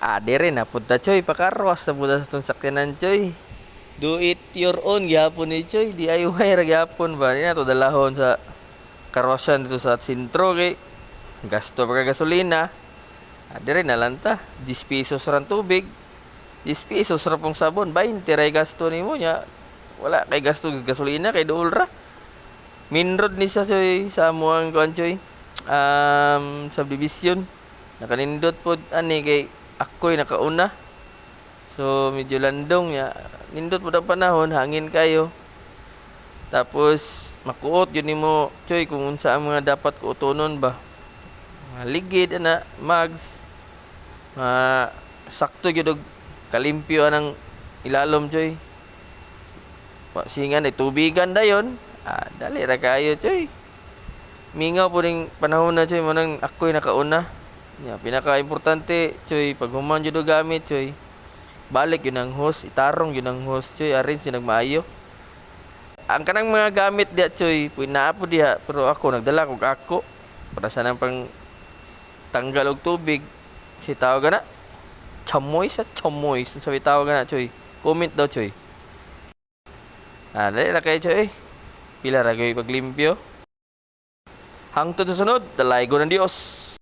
Dire na punta choy, pakarwas na punta sa itong sakyanan choy. Do it your own gyapon ni choy, DIY ra gyapon ba niya to dalahon sa karwasan dito sa sentro kay gasto pa ka gasolina. Dire na lang ta, 10 pesos ra ang tubig, 10 pesos ra pong sabon, 20 ra gasto nimo nya. Wala kay gasto gasolina kay duol ra. Main road ni siya choy sa amuang kuan choy. Subdivision. Nakanindot pod ani kay ako'y nakauna. So medyo landong ya. Nindot po ang panahon, hangin kayo. Tapos makuot yun nimo choy kung unsa ang mga dapat kuotonon ba. Mga ligid ana, mags. Sakto gyud og kalimpyo anang ilalom choy. Singan ay tubigan dayon. Dali ra kayo choy. Mingaw po ning panahon na choy mo nang ako'y nakauna. Ya, pinaka-importante choy pag human jud og gamit choy. Balik yun ang hose, itarong yun ang hose choy, arrange yun ang maayo. Ang kanang mga gamit diha choy, puy naa po diha, pero ako nagdala kog ako para sa nang pang tanggal og tubig. Si tawag na chamoy sa chamoy, sa tawag na choy. Comment daw choy. Dali ra kay choy. Pila ra gyud paglimpyo. Hangtod sa sunod, dalaygo ng Dios.